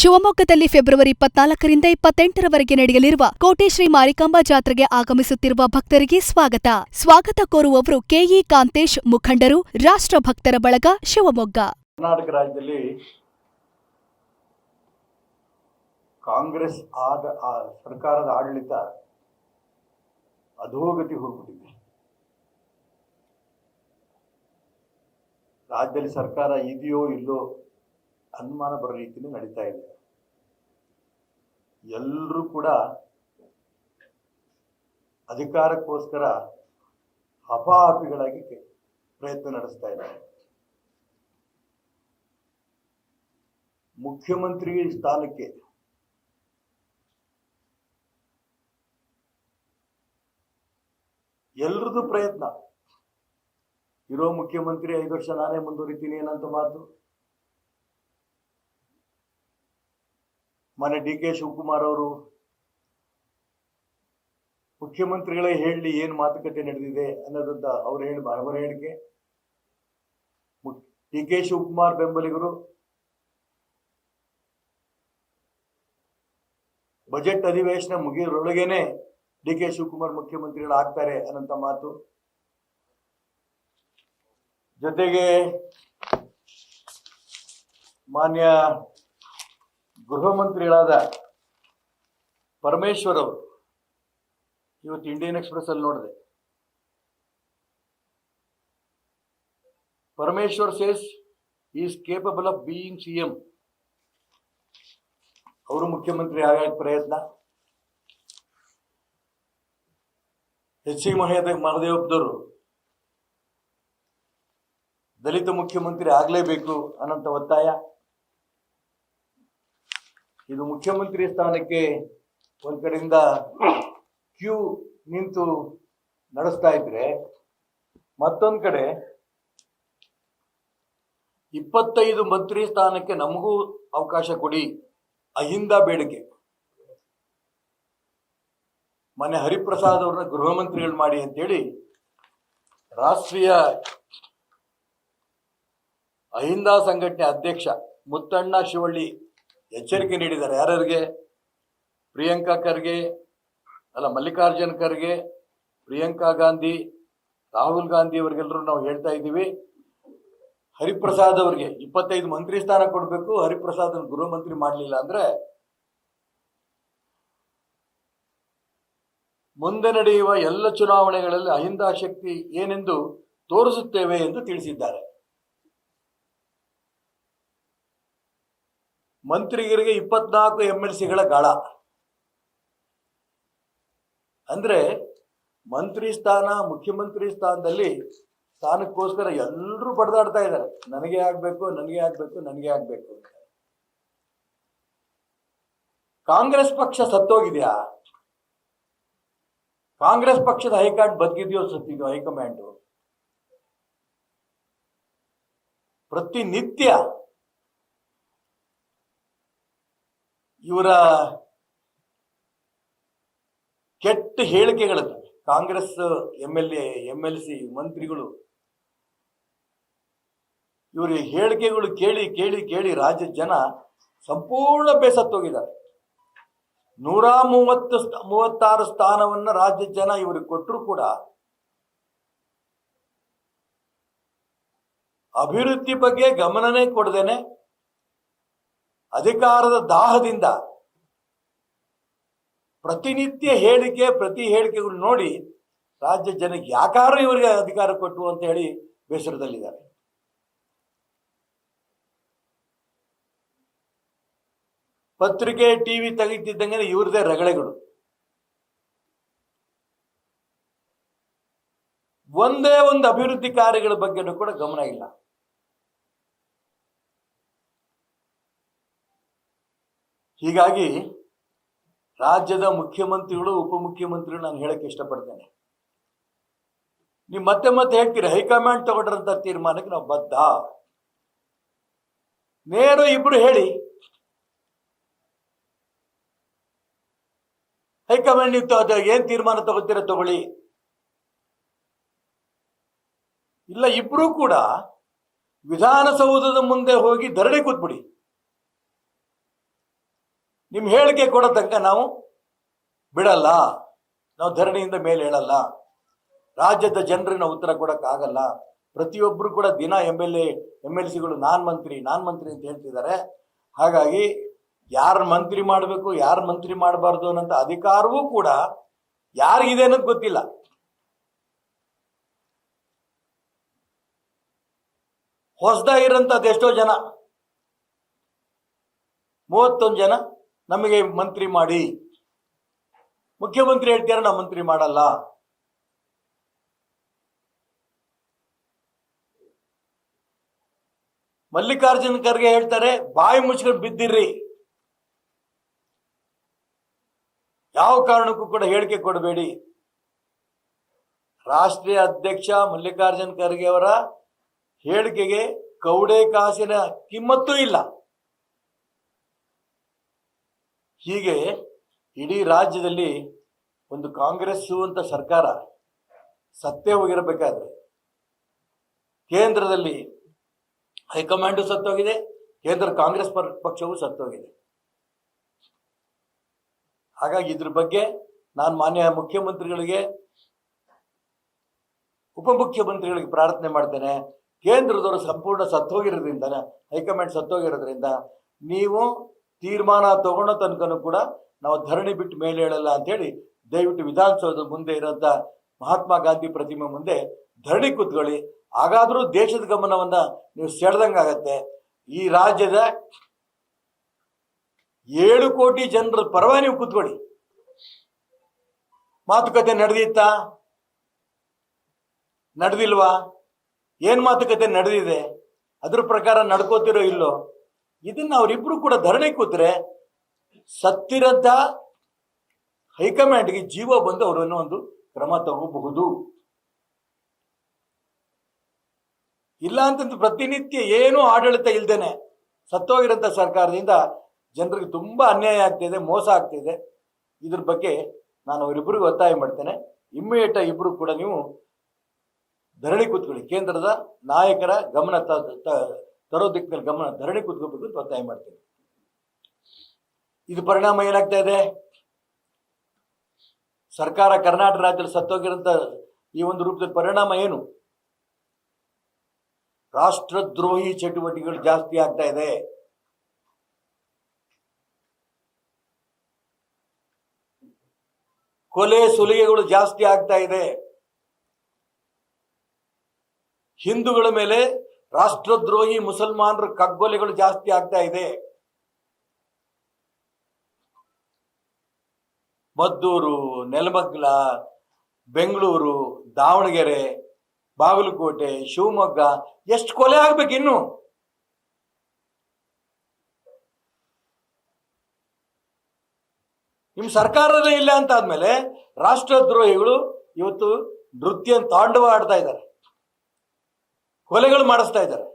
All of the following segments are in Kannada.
ಶಿವಮೊಗ್ಗದಲ್ಲಿ ಫೆಬ್ರವರಿ 24ರಿಂದ 28ರವರೆಗೆ ನಡೆಯಲಿರುವ ಕೋಟೆ ಶ್ರೀ ಮಾರಿಕಾಂಬಾ ಜಾತ್ರೆಗೆ ಆಗಮಿಸುತ್ತಿರುವ ಭಕ್ತರಿಗೆ ಸ್ವಾಗತ ಕೋರುವವರು ಕೆಇ ಕಾಂತೇಶ್, ಮುಖಂಡರು, ರಾಷ್ಟ್ರಭಕ್ತರ ಬಳಗ, ಶಿವಮೊಗ್ಗ. ಕರ್ನಾಟಕ ರಾಜ್ಯದಲ್ಲಿ ಕಾಂಗ್ರೆಸ್ ಸರ್ಕಾರದ ಆಡಳಿತ ಅಧೋಗತಿ ಹೋಗ್ಬಿಟ್ಟಿದೆ. ರಾಜ್ಯದಲ್ಲಿ ಸರ್ಕಾರ ಇದೆಯೋ ಇಲ್ಲೋ ಅನುಮಾನ ಬರೋ ರೀತಿಯಲ್ಲಿ ನಡೀತಾ ಇದೆ. ಎಲ್ಲರೂ ಕೂಡ ಅಧಿಕಾರಕ್ಕೋಸ್ಕರ ಹಪಾಹಪಿಗಳಾಗಿ ಪ್ರಯತ್ನ ನಡೆಸ್ತಾ ಇದ್ದಾರೆ. ಮುಖ್ಯಮಂತ್ರಿ ಸ್ಥಾನಕ್ಕೆ ಎಲ್ರದ್ದು ಪ್ರಯತ್ನ. ಇರೋ ಮುಖ್ಯಮಂತ್ರಿ 5 ವರ್ಷ ನಾನೇ ಮುಂದುವರಿತೀನಿ ಏನಂತ ಮಾತು. ಮೊನ್ನೆ ಡಿ ಕೆ ಶಿವಕುಮಾರ್ ಅವರು ಮುಖ್ಯಮಂತ್ರಿಗಳೇ ಹೇಳಿ ಏನು ಮಾತುಕತೆ ನಡೆದಿದೆ ಅನ್ನೋದಂತ ಅವರ ಹೇಳಿಕೆ. ಡಿ ಕೆ ಶಿವಕುಮಾರ್ ಬೆಂಬಲಿಗರು ಬಜೆಟ್ ಅಧಿವೇಶನ ಮುಗಿಯೋರೊಳಗೇನೆ ಡಿ ಕೆ ಶಿವಕುಮಾರ್ ಮುಖ್ಯಮಂತ್ರಿಗಳು ಆಗ್ತಾರೆ ಅನ್ನಂತ ಮಾತು. ಜೊತೆಗೆ ಮಾನ್ಯ ಗೃಹ ಮಂತ್ರಿಗಳಾದ ಪರಮೇಶ್ವರ್ ಅವರು ಇವತ್ತು ಇಂಡಿಯನ್ ಎಕ್ಸ್‌ಪ್ರೆಸ್ ಅಲ್ಲಿ ನೋಡಿದೆ. Parameshwar says is capable of being CM. ಅವರು ಮುಖ್ಯಮಂತ್ರಿ ಆಗಕ್ಕೆ ಪ್ರಯತ್ನ. ಎಚ್ ಸಿ ಮಹದೇವಪ್ಪದವರು ದಲಿತ ಮುಖ್ಯಮಂತ್ರಿ ಆಗಲೇಬೇಕು ಅನ್ನೋಂಥ ಒತ್ತಾಯ. ಇದು ಮುಖ್ಯಮಂತ್ರಿ ಸ್ಥಾನಕ್ಕೆ ಒಂದ್ ಕಡೆಯಿಂದ ಕ್ಯೂ ನಿಂತು ನಡೆಸ್ತಾ ಇದ್ರೆ, ಮತ್ತೊಂದ್ ಕಡೆ 25 ಮಂತ್ರಿ ಸ್ಥಾನಕ್ಕೆ ನಮಗೂ ಅವಕಾಶ ಕೊಡಿ, ಅಹಿಂದ ಬೇಡಿಕೆ. ಮೊನ್ನೆ ಹರಿಪ್ರಸಾದ್ ಅವ್ರನ್ನ ಗೃಹ ಮಂತ್ರಿಗಳು ಮಾಡಿ ಅಂತೇಳಿ ರಾಷ್ಟ್ರೀಯ ಅಹಿಂದ ಸಂಘಟನೆ ಅಧ್ಯಕ್ಷ ಮುತ್ತಣ್ಣ ಶಿವಳ್ಳಿ ಎಚ್ಚರಿಕೆ ನೀಡಿದ್ದಾರೆ. ಯಾರಿಗೆ? ಮಲ್ಲಿಕಾರ್ಜುನ್ ಖರ್ಗೆ, ಪ್ರಿಯಾಂಕಾ ಗಾಂಧಿ, ರಾಹುಲ್ ಗಾಂಧಿ ಅವರಿಗೆಲ್ಲರೂ ನಾವು ಹೇಳ್ತಾ ಇದ್ದೀವಿ, ಹರಿಪ್ರಸಾದ್ ಅವರಿಗೆ 25 ಮಂತ್ರಿ ಸ್ಥಾನ ಕೊಡಬೇಕು. ಹರಿಪ್ರಸಾದ್ ಗೃಹ ಮಂತ್ರಿ ಮಾಡಲಿಲ್ಲ ಅಂದ್ರೆ ಮುಂದೆ ನಡೆಯುವ ಎಲ್ಲ ಚುನಾವಣೆಗಳಲ್ಲಿ ಅಹಿಂದ ಶಕ್ತಿ ಏನೆಂದು ತೋರಿಸುತ್ತೇವೆ ಎಂದು ತಿಳಿಸಿದ್ದಾರೆ. ಮಂತ್ರಿಗರಿಗೆ 24 MLCಗಳ ಗಾಳ. ಅಂದ್ರೆ ಮಂತ್ರಿ ಸ್ಥಾನ, ಮುಖ್ಯಮಂತ್ರಿ ಸ್ಥಾನದಲ್ಲಿ ಸ್ಥಾನಕ್ಕೋಸ್ಕರ ಎಲ್ಲರೂ ಬಡದಾಡ್ತಾ ಇದ್ದಾರೆ. ನನಗೆ ಆಗ್ಬೇಕು ಅಂತ. ಕಾಂಗ್ರೆಸ್ ಪಕ್ಷ ಸತ್ತೋಗಿದೆಯಾ? ಕಾಂಗ್ರೆಸ್ ಪಕ್ಷದ ಹೈಕಮಾಂಡ್ ಬದುಕಿದೆಯೋ ಸತ್ತಿದೆಯೋ? ಹೈಕಮಾಂಡ್ ಪ್ರತಿನಿತ್ಯ ಇವರ ಕೆಟ್ಟ ಹೇಳಿಕೆಗಳನ್ನು ಕಾಂಗ್ರೆಸ್ MLC ಮಂತ್ರಿಗಳು ಇವರ ಹೇಳಿಕೆಗಳು ಕೇಳಿ ರಾಜ್ಯದ ಜನ ಸಂಪೂರ್ಣ ಬೇಸತ್ತೋಗಿದ್ದಾರೆ. 136 ಸ್ಥಾನವನ್ನ ರಾಜ್ಯದ ಜನ ಇವರಿಗೆ ಕೊಟ್ಟರು ಕೂಡ ಅಭಿವೃದ್ಧಿ ಬಗ್ಗೆ ಗಮನನೇ ಕೊಡದೇನೆ ಅಧಿಕಾರದ ದಾಹದಿಂದ ಪ್ರತಿನಿತ್ಯ ಪ್ರತಿ ಹೇಳಿಕೆಗಳು ನೋಡಿ ರಾಜ್ಯ ಜನಕ್ಕೆ ಯಾಕಾದ್ರೂ ಇವರಿಗೆ ಅಧಿಕಾರ ಕೊಟ್ಟು ಅಂತ ಹೇಳಿ ಬೇಸರದಲ್ಲಿದ್ದಾರೆ. ಪತ್ರಿಕೆ, ಟಿವಿ ತೆಗಿತಿದ್ದಂಗೆ ಇವ್ರದೇ ರಗಳೆಗಳು. ಒಂದೇ ಒಂದು ಅಭಿವೃದ್ಧಿ ಕಾರ್ಯಗಳ ಬಗ್ಗೆನೂ ಕೂಡ ಗಮನ ಇಲ್ಲ. ಹೀಗಾಗಿ ರಾಜ್ಯದ ಮುಖ್ಯಮಂತ್ರಿಗಳು, ಉಪಮುಖ್ಯಮಂತ್ರಿಗಳು ನಾನು ಹೇಳಕ್ಕೆ ಇಷ್ಟಪಡ್ತೇನೆ. ನೀವು ಮತ್ತೆ ಹೇಳ್ತೀರಿ ಹೈಕಮಾಂಡ್ ತಗೊಂಡ್ರಂತ ತೀರ್ಮಾನಕ್ಕೆ ನಾವು ಬದ್ಧ. ನೇರ ಇಬ್ರು ಹೇಳಿ, ಹೈಕಮಾಂಡ್ ನೀವು ಏನ್ ತೀರ್ಮಾನ ತಗೋತೀರ ತಗೊಳ್ಳಿ. ಇಲ್ಲ, ಇಬ್ರು ಕೂಡ ವಿಧಾನಸೌಧದ ಮುಂದೆ ಹೋಗಿ ಧರಣಿ ಕೂತ್ಬಿಡಿ. ನಿಮ್ಮ ಹೇಳಿಕೆ ಕೊಡೋ ತನಕ ನಾವು ಬಿಡಲ್ಲ, ನಾವು ಧರಣಿಯಿಂದ ಮೇಲೆ ಹೇಳಲ್ಲ, ರಾಜ್ಯದ ಜನರಿಗೆ ನಾವು ಉತ್ತರ ಕೊಡೋಕ್ಕಾಗಲ್ಲ. ಪ್ರತಿಯೊಬ್ಬರು ಕೂಡ ದಿನ MLCಗಳು ನಾನ್ ಮಂತ್ರಿ ಅಂತ ಹೇಳ್ತಿದ್ದಾರೆ. ಹಾಗಾಗಿ ಯಾರು ಮಂತ್ರಿ ಮಾಡಬೇಕು, ಯಾರು ಮಂತ್ರಿ ಮಾಡಬಾರ್ದು ಅನ್ನೋಂಥ ಅಧಿಕಾರವೂ ಕೂಡ ಯಾರಿಗಿದೆ ಅನ್ನೋದು ಗೊತ್ತಿಲ್ಲ. ಹೊಸದಾಗಿರೋಂಥದ್ದು ಎಷ್ಟೋ ಜನ, 31 ಜನ ನಮಗೆ ಮಂತ್ರಿ ಮಾಡಿ, ಮುಖ್ಯಮಂತ್ರಿ ಹೇಳ್ತಾರೆ ನಾವು ಮಂತ್ರಿ ಮಾಡಲ್ಲ. ಮಲ್ಲಿಕಾರ್ಜುನ ಖರ್ಗೆ ಹೇಳ್ತಾರೆ ಬಾಯಿ ಮುಚ್ಕೊಂಡು ಬಿದ್ದಿರ್ರಿ, ಯಾವ ಕಾರಣಕ್ಕೂ ಕೂಡ ಹೇಳಿಕೆ ಕೊಡಬೇಡಿ. ರಾಷ್ಟ್ರೀಯ ಅಧ್ಯಕ್ಷ ಮಲ್ಲಿಕಾರ್ಜುನ ಖರ್ಗೆ ಅವರ ಹೇಳಿಕೆಗೆ ಕೌಡೆ ಕಾಸಿನ ಕಿಮ್ಮತ್ತೂ ಇಲ್ಲ. ಹೀಗೆ ಇಡೀ ರಾಜ್ಯದಲ್ಲಿ ಒಂದು ಕಾಂಗ್ರೆಸ್ ಅಂತ ಸರ್ಕಾರ ಸತ್ತೇ ಹೋಗಿರಬೇಕಾದ್ರೆ, ಕೇಂದ್ರದಲ್ಲಿ ಹೈಕಮಾಂಡು ಸತ್ತೋಗಿದೆ, ಕೇಂದ್ರ ಕಾಂಗ್ರೆಸ್ ಪಕ್ಷವೂ ಸತ್ತೋಗಿದೆ. ಹಾಗಾಗಿ ಇದ್ರ ಬಗ್ಗೆ ನಾನು ಮಾನ್ಯ ಮುಖ್ಯಮಂತ್ರಿಗಳಿಗೆ, ಉಪಮುಖ್ಯಮಂತ್ರಿಗಳಿಗೆ ಪ್ರಾರ್ಥನೆ ಮಾಡ್ತೇನೆ. ಕೇಂದ್ರದವರು ಸಂಪೂರ್ಣ ಸತ್ತೋಗಿರೋದ್ರಿಂದ, ಹೈಕಮಾಂಡ್ ಸತ್ತೋಗಿರೋದ್ರಿಂದ ನೀವು ತೀರ್ಮಾನ ತಗೊಂಡ ತನಕನೂ ಕೂಡ ನಾವು ಧರಣಿ ಬಿಟ್ಟು ಮೇಲೆ ಹೇಳಲ್ಲ ಅಂತೇಳಿ ದಯವಿಟ್ಟು ವಿಧಾನಸೌಧದ ಮುಂದೆ ಇರೋಂಥ ಮಹಾತ್ಮ ಗಾಂಧಿ ಪ್ರತಿಮೆ ಮುಂದೆ ಧರಣಿ ಕೂತ್ಕೊಳ್ಳಿ. ಹಾಗಾದ್ರೂ ದೇಶದ ಗಮನವನ್ನ ನೀವು ಸೆಳೆದಂಗಾಗತ್ತೆ. ಈ ರಾಜ್ಯದ 7 ಕೋಟಿ ಜನರ ಪರವಾಗಿ ನೀವು ಕೂತ್ಕೊಳ್ಳಿ. ಮಾತುಕತೆ ನಡೆದಿತ್ತಾ? ನಡೆದಿಲ್ವಾ? ಏನ್ ಮಾತುಕತೆ ನಡೆದಿದೆ? ಅದ್ರ ಪ್ರಕಾರ ನಡ್ಕೋತಿರೋ ಇಲ್ಲೋ? ಇದನ್ನ ಅವರಿಬ್ರು ಕೂಡ ಧರಣಿ ಕೂತ್ರೆ ಸತ್ತಿರಂತ ಹೈಕಮಾಂಡ್ಗೆ ಜೀವ ಬಂದು ಅವರನ್ನು ಒಂದು ಕ್ರಮ ತಗೋಬಹುದು. ಇಲ್ಲ ಅಂತಂದ್ರೆ ಪ್ರತಿನಿತ್ಯ ಏನೂ ಆಡಳಿತ ಇಲ್ದೇನೆ ಸತ್ತೋಗಿರೋಂಥ ಸರ್ಕಾರದಿಂದ ಜನರಿಗೆ ತುಂಬಾ ಅನ್ಯಾಯ ಆಗ್ತಿದೆ, ಮೋಸ ಆಗ್ತಿದೆ. ಇದ್ರ ಬಗ್ಗೆ ನಾನು ಅವರಿಬ್ಬರಿಗೂ ಒತ್ತಾಯ ಮಾಡ್ತೇನೆ. ಇಮ್ಮಿಡಿಯೇಟ್ ಇಬ್ರು ಕೂಡ ನೀವು ಧರಣಿ ಕೂತ್ಕೊಳ್ಳಿ. ಕೇಂದ್ರದ ನಾಯಕರ ಗಮನ ತರೋ ದಿಕ್ಕಿನಲ್ಲಿ ಧರಣಿ ಕೂತ್ಕೋಬೇಕು ಅಂತ ಒತ್ತಾಯ ಮಾಡ್ತೇನೆ. ಇದು ಪರಿಣಾಮ ಏನಾಗ್ತಾ ಇದೆ? ಸರ್ಕಾರ ಕರ್ನಾಟಕ ರಾಜ್ಯದಲ್ಲಿ ಸತ್ತೋಗಿರೋಂಥ ಈ ಒಂದು ರೂಪದ ಪರಿಣಾಮ ಏನು? ರಾಷ್ಟ್ರದ್ರೋಹಿ ಚಟುವಟಿಕೆಗಳು ಜಾಸ್ತಿ ಆಗ್ತಾ ಇದೆ. ಕೊಲೆ ಸುಲಿಗೆಗಳು ಜಾಸ್ತಿ ಆಗ್ತಾ ಇದೆ. ಹಿಂದೂಗಳ ಮೇಲೆ ರಾಷ್ಟ್ರದ್ರೋಹಿ ಮುಸಲ್ಮಾನರ ಕಗ್ಗೊಲೆಗಳು ಜಾಸ್ತಿ ಆಗ್ತಾ ಇದೆ. ಮದ್ದೂರು, ನೆಲಮಂಗಲ, ಬೆಂಗಳೂರು, ದಾವಣಗೆರೆ, ಬಾಗಲಕೋಟೆ, ಶಿವಮೊಗ್ಗ ಎಷ್ಟು ಕೊಲೆ ಆಗ್ಬೇಕು ಇನ್ನು? ನಿಮ್ ಸರ್ಕಾರದಲ್ಲೇ ಇಲ್ಲ ಅಂತ ಆದ್ಮೇಲೆ ರಾಷ್ಟ್ರದ್ರೋಹಿಗಳು ಇವತ್ತು ನೃತ್ಯ ತಾಂಡವ ಆಡ್ತಾ ಇದ್ದಾರೆ, ಕೊಲೆಗಳು ಮಾಡಿಸ್ತಾ ಇದ್ದಾರೆ.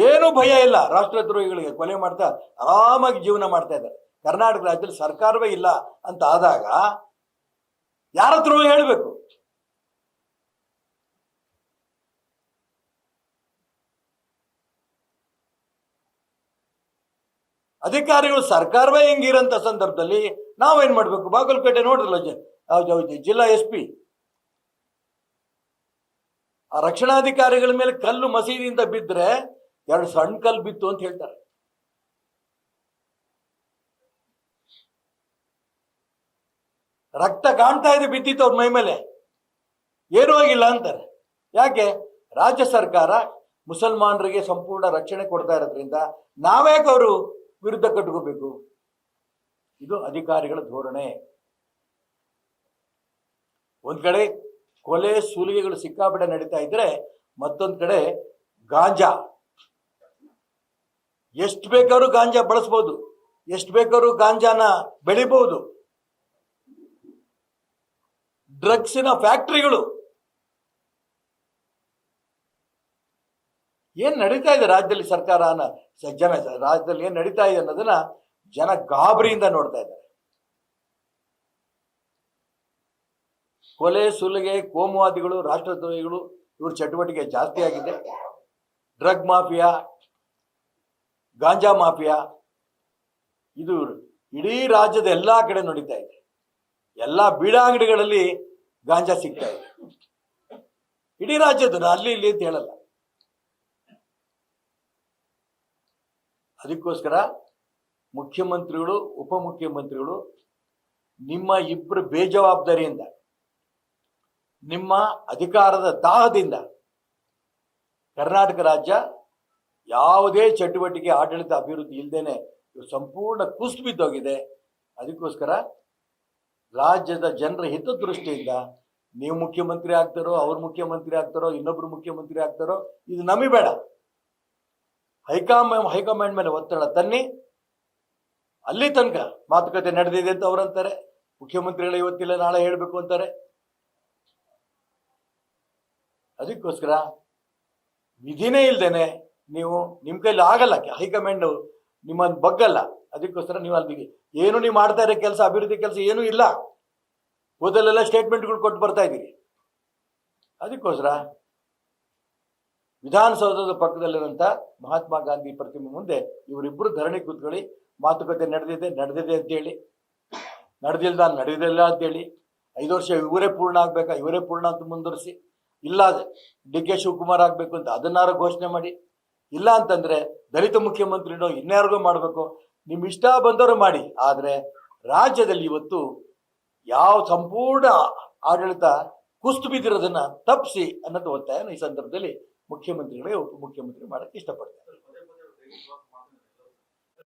ಏನೂ ಭಯ ಇಲ್ಲ ರಾಷ್ಟ್ರದ್ರೋಹಿಗಳಿಗೆ. ಕೊಲೆ ಮಾಡ್ತಾ ಆರಾಮಾಗಿ ಜೀವನ ಮಾಡ್ತಾ ಇದ್ದಾರೆ. ಕರ್ನಾಟಕ ರಾಜ್ಯದಲ್ಲಿ ಸರ್ಕಾರವೇ ಇಲ್ಲ ಅಂತ ಆದಾಗ ಯಾರ ಹತ್ರ ಹೇಳಬೇಕು? ಅಧಿಕಾರಿಗಳು ಸರ್ಕಾರವೇ ಹೆಂಗಿರಂತ ಸಂದರ್ಭದಲ್ಲಿ ನಾವೇನ್ ಮಾಡ್ಬೇಕು? ಬಾಗಲಕೋಟೆ ನೋಡ್ರಲ್ಲ, ಜಿಲ್ಲಾ SP ಆ ರಕ್ಷಣಾಧಿಕಾರಿಗಳ ಮೇಲೆ ಕಲ್ಲು ಮಸೀದಿಯಿಂದ ಬಿದ್ದರೆ 2 ಸಣ್ಣ ಕಲ್ಲು ಬಿತ್ತು ಅಂತ ಹೇಳ್ತಾರೆ. ರಕ್ತ ಕಾಣ್ತಾ ಇದೆ, ಬಿದ್ದಿತ್ತು ಅವ್ರ ಮೈ ಮೇಲೆ, ಏನೂ ಆಗಿಲ್ಲ ಅಂತಾರೆ. ಯಾಕೆ? ರಾಜ್ಯ ಸರ್ಕಾರ ಮುಸಲ್ಮಾನರಿಗೆ ಸಂಪೂರ್ಣ ರಕ್ಷಣೆ ಕೊಡ್ತಾ ಇರೋದ್ರಿಂದ ನಾವ್ಯಾಕೆ ಅವರು ವಿರುದ್ಧ ಕಟ್ಕೋಬೇಕು? ಇದು ಅಧಿಕಾರಿಗಳ ಧೋರಣೆ. ಒಂದ್ ಕಡೆ ಕೊಲೆ ಸುಲಿಗೆಗಳು ಸಿಕ್ಕಾಪಟ್ಟೆ ನಡೀತಾ ಇದ್ರೆ, ಮತ್ತೊಂದ್ ಕಡೆ ಗಾಂಜಾ, ಎಷ್ಟು ಬೇಕಾದ್ರೂ ಗಾಂಜಾ ಬಳಸ್ಬೋದು, ಎಷ್ಟು ಬೇಕಾದ್ರೂ ಗಾಂಜಾನ ಬೆಳಿಬಹುದು. ಡ್ರಗ್ಸಿನ ಫ್ಯಾಕ್ಟರಿಗಳು ಏನ್ ನಡೀತಾ ಇದೆ ರಾಜ್ಯದಲ್ಲಿ, ರಾಜ್ಯದಲ್ಲಿ ಏನ್ ನಡೀತಾ ಇದೆ ಅನ್ನೋದನ್ನ ಜನ ಗಾಬರಿಯಿಂದ ನೋಡ್ತಾ ಇದ್ದಾರೆ. ಕೊಲೆ ಸುಲಿಗೆ, ಕೋಮುವಾದಿಗಳು, ರಾಷ್ಟ್ರದ್ರೋಹಿಗಳು ಇವ್ರ ಚಟುವಟಿಕೆ ಜಾಸ್ತಿ ಆಗಿದೆ. ಡ್ರಗ್ ಮಾಫಿಯಾ, ಗಾಂಜಾ ಮಾಫಿಯಾ ಇದು ಇಡೀ ರಾಜ್ಯದ ಎಲ್ಲಾ ಕಡೆ ನಡೀತಾ ಇದೆ. ಎಲ್ಲಾ ಬೀಡಾ ಅಂಗಡಿಗಳಲ್ಲಿ ಗಾಂಜಾ ಸಿಗ್ತಾ ಇದೆ. ಇಡೀ ರಾಜ್ಯದ ಅಲ್ಲಿ ಇಲ್ಲಿ ಅಂತ ಹೇಳಲ್ಲ. ಅದಕ್ಕೋಸ್ಕರ ಮುಖ್ಯಮಂತ್ರಿಗಳು, ಉಪಮುಖ್ಯಮಂತ್ರಿಗಳು ನಿಮ್ಮ ಇಬ್ಬರು ಬೇಜವಾಬ್ದಾರಿಯಿಂದ, ನಿಮ್ಮ ಅಧಿಕಾರದ ದಾಹದಿಂದ ಕರ್ನಾಟಕ ರಾಜ್ಯ ಯಾವುದೇ ಚಟುವಟಿಕೆ, ಆಡಳಿತ, ಅಭಿವೃದ್ಧಿ ಇಲ್ಲದೇನೆ ಸಂಪೂರ್ಣ ಕುಸಿದು ಬಿದ್ದೋಗಿದೆ. ಅದಕ್ಕೋಸ್ಕರ ರಾಜ್ಯದ ಜನರ ಹಿತದೃಷ್ಟಿಯಿಂದ ನೀವು ಮುಖ್ಯಮಂತ್ರಿ ಆಗ್ತಾರೋ, ಅವ್ರು ಮುಖ್ಯಮಂತ್ರಿ ಆಗ್ತಾರೋ, ಇನ್ನೊಬ್ರು ಮುಖ್ಯಮಂತ್ರಿ ಆಗ್ತಾರೋ, ಇದು ನಮಗೆ ಬೇಡ. ಹೈಕಮಾಂಡ್ ಮೇಲೆ ಒತ್ತಡ ತನ್ನಿ. ಅಲ್ಲಿ ತನಕ ಮಾತುಕತೆ ನಡೆದಿದೆ ಅಂತ ಅವರಂತಾರೆ. ಮುಖ್ಯಮಂತ್ರಿಗಳು ಇವತ್ತಿಲ್ಲ ನಾಳೆ ಹೇಳಬೇಕು ಅಂತಾರೆ. ಅದಕ್ಕೋಸ್ಕರ ವಿಧಿನೇ ಇಲ್ದೇನೆ ನೀವು ನಿಮ್ಮ ಕೈಲಿ ಆಗಲ್ಲ, ಹೈಕಮಾಂಡ್ ನಿಮ್ಮನ್ನು ಬಗ್ಗಲ್ಲ. ಅದಕ್ಕೋಸ್ಕರ ನೀವು ಅಲ್ಲಿ ಏನು ನೀವು ಮಾಡ್ತಾ ಇರೋ ಕೆಲಸ, ಅಭಿವೃದ್ಧಿ ಕೆಲಸ ಏನೂ ಇಲ್ಲ. ಮೊದಲೆಲ್ಲ ಸ್ಟೇಟ್ಮೆಂಟ್ಗಳು ಕೊಟ್ಟು ಬರ್ತಾ ಇದ್ದೀರಿ. ಅದಕ್ಕೋಸ್ಕರ ವಿಧಾನಸೌಧದ ಪಕ್ಕದಲ್ಲಿರುವಂಥ ಮಹಾತ್ಮ ಗಾಂಧಿ ಪ್ರತಿಮೆ ಮುಂದೆ ಇವರಿಬ್ಬರು ಧರಣಿ ಕೂತ್ಕೊಳ್ಳಿ. ಮಾತುಕತೆ ನಡೆದಿದೆ ಅಂತೇಳಿ, ನಡೆದಿಲ್ಲ ಅಂತೇಳಿ, 5 ವರ್ಷ ಇವರೇ ಪೂರ್ಣ ಆಗ್ಬೇಕಾ, ಇವರೇ ಪೂರ್ಣ ಅಂತ ಮುಂದುವರಿಸಿ, ಇಲ್ಲ DK ಶಿವಕುಮಾರ್ ಆಗ್ಬೇಕು ಅಂತ ಅದನ್ನಾರು ಘೋಷಣೆ ಮಾಡಿ, ಇಲ್ಲ ಅಂತಂದ್ರೆ ದಲಿತ ಮುಖ್ಯಮಂತ್ರಿನೋ ಇನ್ಯಾರಿಗೋ ಮಾಡಬೇಕು. ನಿಮ್ ಇಷ್ಟ ಬಂದವರು ಮಾಡಿ. ಆದ್ರೆ ರಾಜ್ಯದಲ್ಲಿ ಇವತ್ತು ಯಾವ ಸಂಪೂರ್ಣ ಆಡಳಿತ ಕುಸ್ತು ಬಿದ್ದಿರೋದನ್ನ ತಪ್ಪಿಸಿ ಅನ್ನೋದು ಒತ್ತಾಯ ಈ ಸಂದರ್ಭದಲ್ಲಿ ಮುಖ್ಯಮಂತ್ರಿಗಳಿಗೆ, ಉಪಮುಖ್ಯಮಂತ್ರಿ ಮಾಡಕ್ಕೆ ಇಷ್ಟಪಡ್ತಾರೆ.